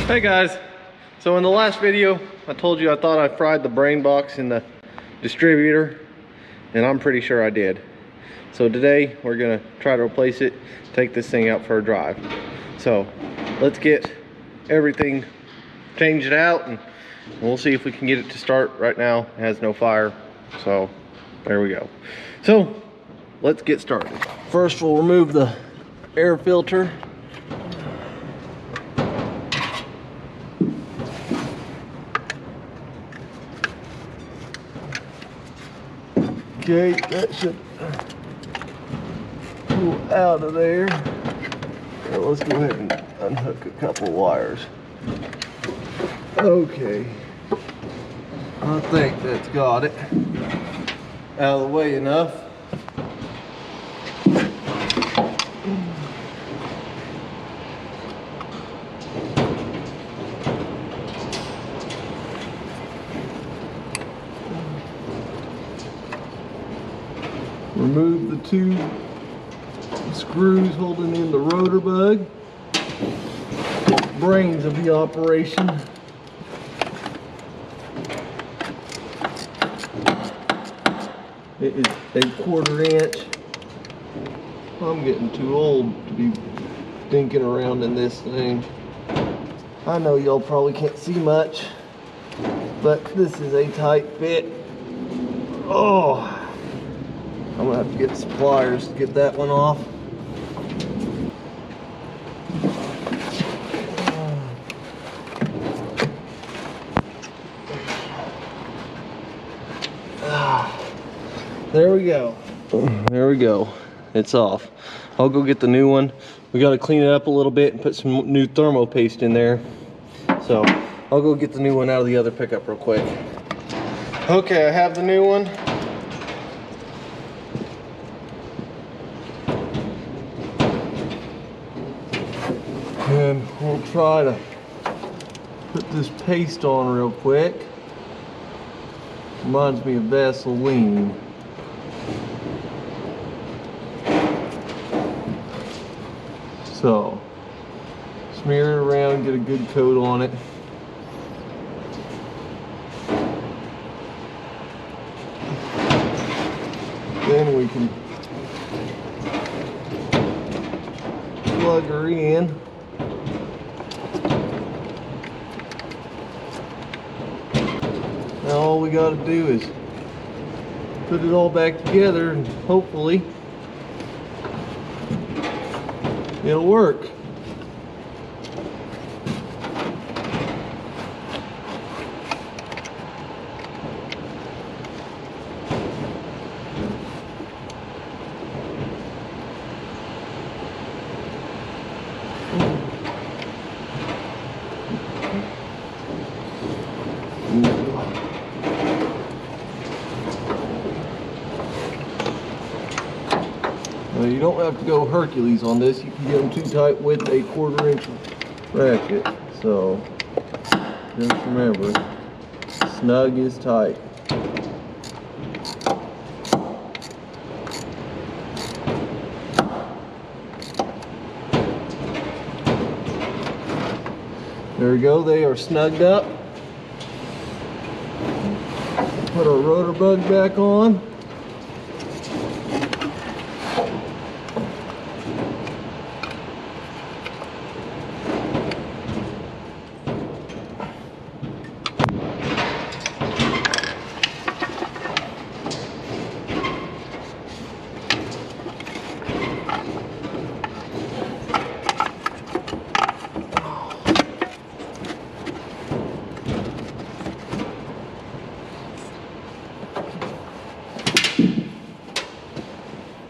Hey guys, so in the last video I told you I thought I fried the brain box in the distributor, and I'm pretty sure I did. So today we're gonna try to replace it, take this thing out for a drive. So let's get everything changed out and we'll see if we can get it to start. Right now it has no fire, so there we go. So let's get started. First we'll remove the air filter. Okay, that should pull out of there. Now let's go ahead and unhook a couple wires. Okay, I think that's got it out of the way enough. Remove the two screws holding in the rotor bug. Brains of the operation. It is a 1/4 inch. I'm getting too old to be dinking around in this thing. I know y'all probably can't see much, but this is a tight fit. Oh, I'm gonna have to get some pliers to get that one off. There we go. There we go. It's off. I'll go get the new one. We got to clean it up a little bit and put some new thermo paste in there. So I'll go get the new one out of the other pickup real quick. Okay, I have the new one. And we'll try to put this paste on real quick. Reminds me of Vaseline. So, smear it around, get a good coat on it. Then we can plug her in. Now all we got to do is put it all back together and hopefully it'll work. Now you don't have to go Hercules on this. You can get them too tight with a 1/4 inch ratchet. So just remember, snug is tight. There we go, they are snugged up. Put our rotor bug back on.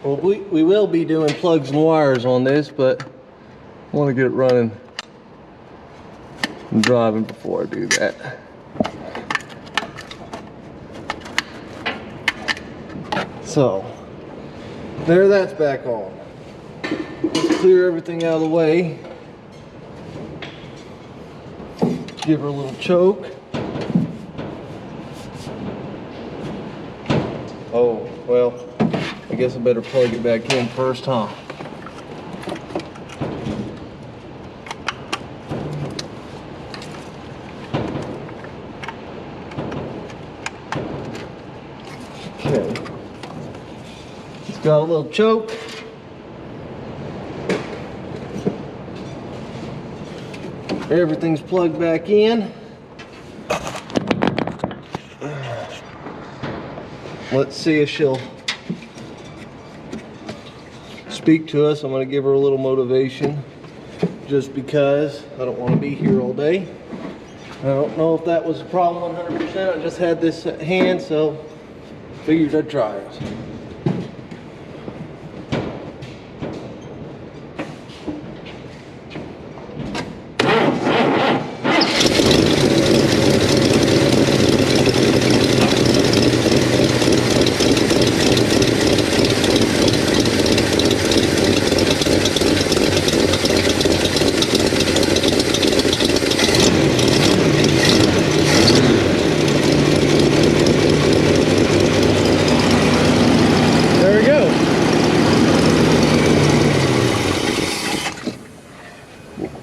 Well, we will be doing plugs and wires on this, but I want to get it running and driving before I do that. So, there, that's back on. Let's clear everything out of the way. Give her a little choke. Oh, well, I guess I better plug it back in first, huh? Got a little choke. Everything's plugged back in. Let's see if she'll speak to us. I'm going to give her a little motivation just because I don't want to be here all day. I don't know if that was a problem 100%. I just had this at hand, so figured I'd try it.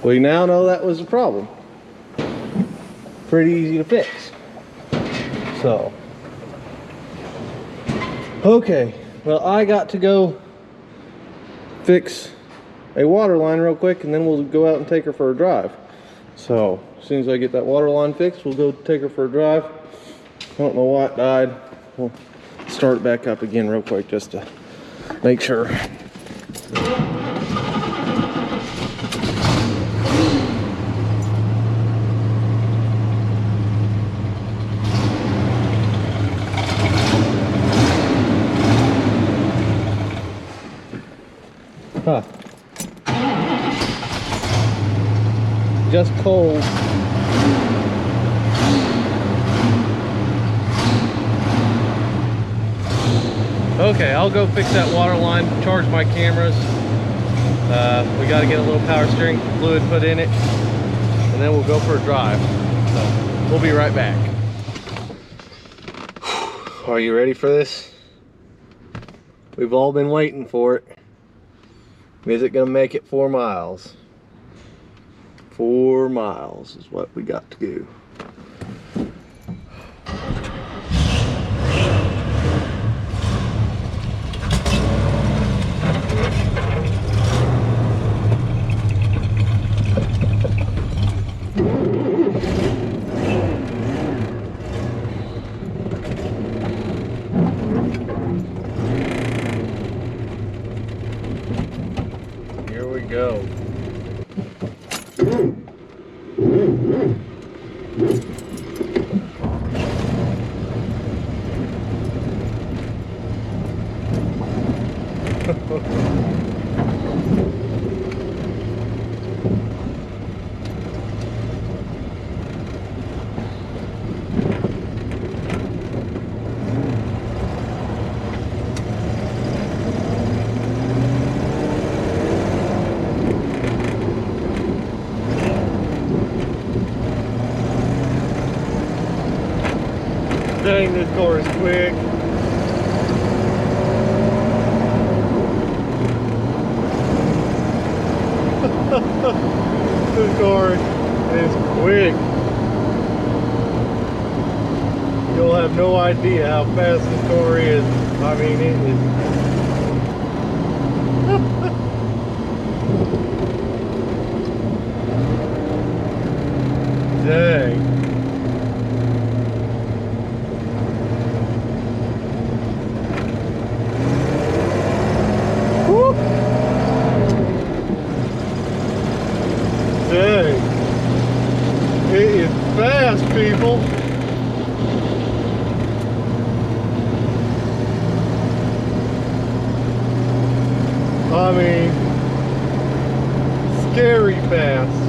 We now know that was the problem. Pretty easy to fix. So, okay, well, I got to go fix a water line real quick, and then we'll go out and take her for a drive. So, as soon as I get that water line fixed, we'll go take her for a drive. I don't know what died. We'll start it back up again real quick just to make sure. Huh. Just cold. Okay, I'll go fix that water line, charge my cameras. We got to get a little power steering fluid put in it, and then we'll go for a drive. So we'll be right back. Are you ready for this? We've all been waiting for it. Is it gonna make it 4 miles? 4 miles is what we got to do. Go. Dang, this car is quick. This car is quick. You'll have no idea how fast this car is. I mean, it is. Dang. Dang. It is fast, people. I mean, scary fast.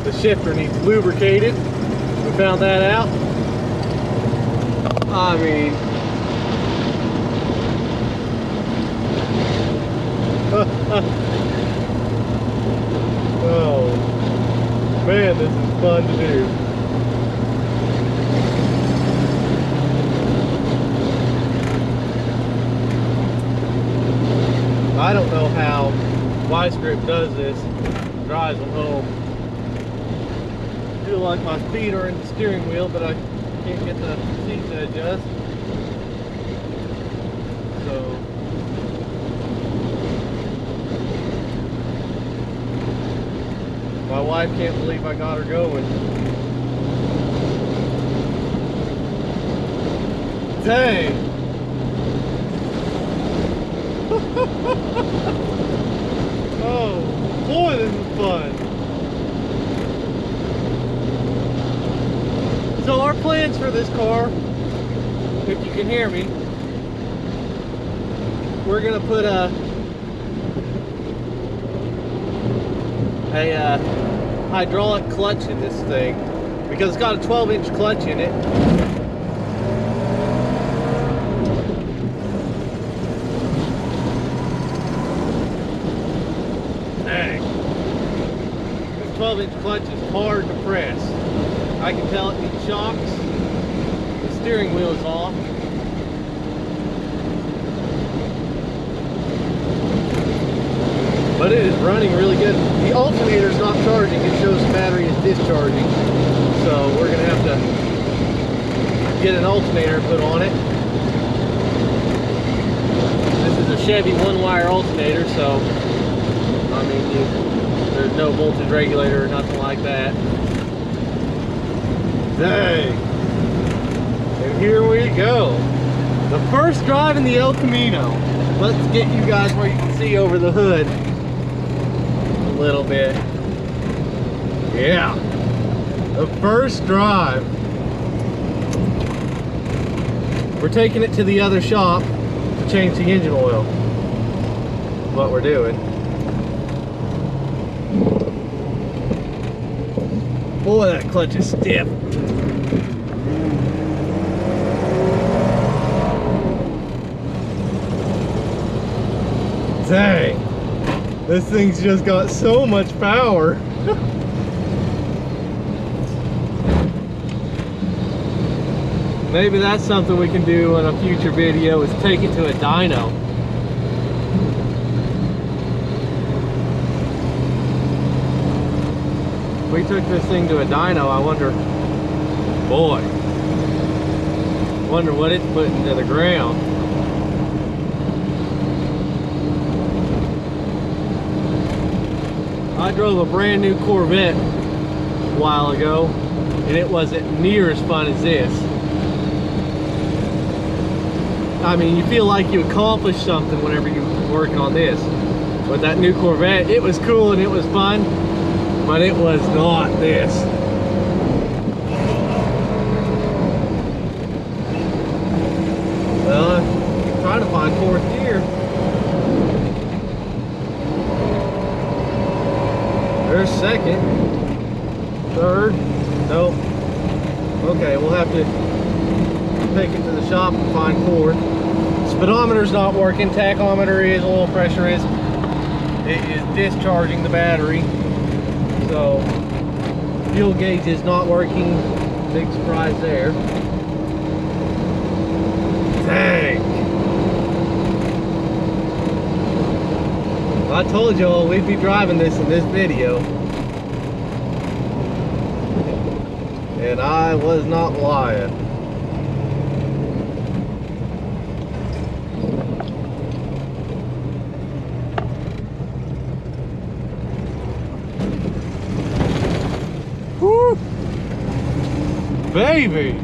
The shifter needs lubricated. We found that out. I mean, oh man, this is fun to do. I don't know how Y-Script does this. Drives them home. I feel like my feet are in the steering wheel, but I can't get the seat to adjust. So my wife can't believe I got her going. Dang! Oh boy, this is fun. So our plans for this car, if you can hear me, we're gonna put a hydraulic clutch in this thing because it's got a 12-inch clutch in it. Dang. This 12-inch clutch is hard to press. I can tell it needs shocks. The steering wheel is off. But it is running really good. The alternator is not charging. It shows the battery is discharging. So we're going to have to get an alternator put on it. This is a Chevy one-wire alternator, so I mean, there's no voltage regulator or nothing like that. Dang. And here we go. The first drive in the El Camino. Let's get you guys where you can see over the hood a little bit. Yeah. The first drive. We're taking it to the other shop to change the engine oil. That's what we're doing. Boy, that clutch is stiff. Dang, this thing's just got so much power. Maybe that's something we can do in a future video, is take it to a dyno. If we took this thing to a dyno, I wonder what it's putting to the ground. I drove a brand new Corvette a while ago, and it wasn't near as fun as this. I mean, you feel like you accomplished something whenever you're working on this. But that new Corvette, it was cool and it was fun, but it was not this. Well, I'm trying to find fourth gear. There's second, third, nope. Okay, we'll have to take it to the shop and find fourth. Speedometer's not working, tachometer is, oil pressure is. It is discharging the battery. So, fuel gauge is not working. Big surprise there. Dang. I told y'all we'd be driving this in this video. And I was not lying. Woo! Baby!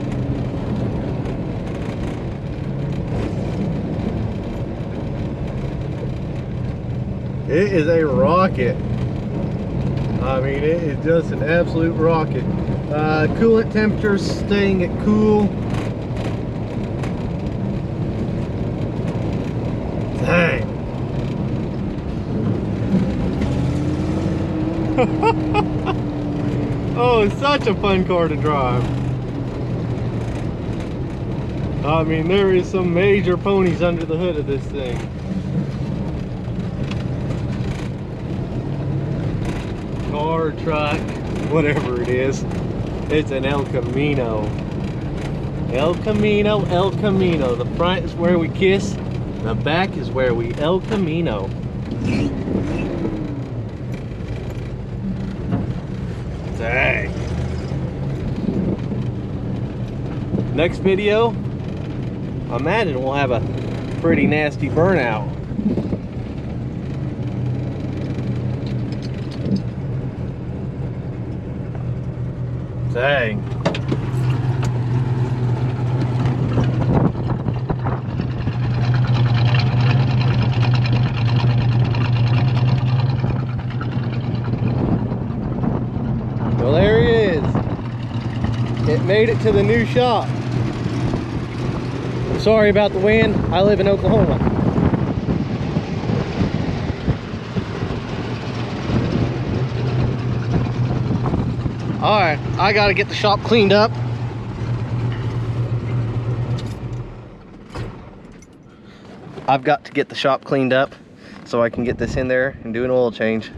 It is a rocket. I mean, it is just an absolute rocket. Coolant temperatures staying at cool. Dang. Oh, it's such a fun car to drive. I mean, there is some major ponies under the hood of this thing. Car, truck, whatever it is. It's an El Camino. El Camino, El Camino. The front is where we kiss. The back is where we El Camino. Dang. Next video, I imagine we'll have a pretty nasty burnout. Dang. Well, there he is. It made it to the new shop. I'm sorry about the wind. I live in Oklahoma. All right, I gotta get the shop cleaned up. I've got to get the shop cleaned up so I can get this in there and do an oil change.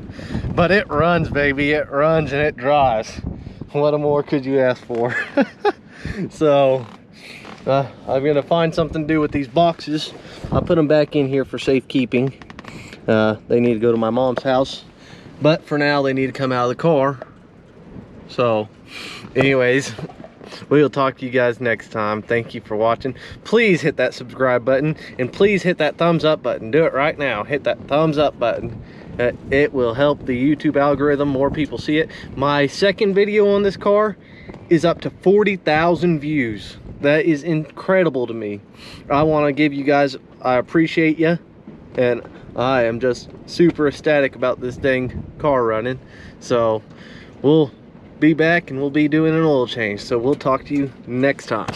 But it runs, baby. It runs and it drives. What more could you ask for? So I'm gonna find something to do with these boxes. I'll put them back in here for safekeeping. They need to go to my mom's house, but for now they need to come out of the car. So anyways, we'll talk to you guys next time. Thank you for watching. Please hit that subscribe button and please hit that thumbs up button. Do it right now. Hit that thumbs up button. It will help the YouTube algorithm. More people see it. My second video on this car is up to 40,000 views. That is incredible to me. I want to give you guys, I appreciate you, and I am just super ecstatic about this dang car running. So we'll be back and we'll be doing an oil change. So we'll talk to you next time.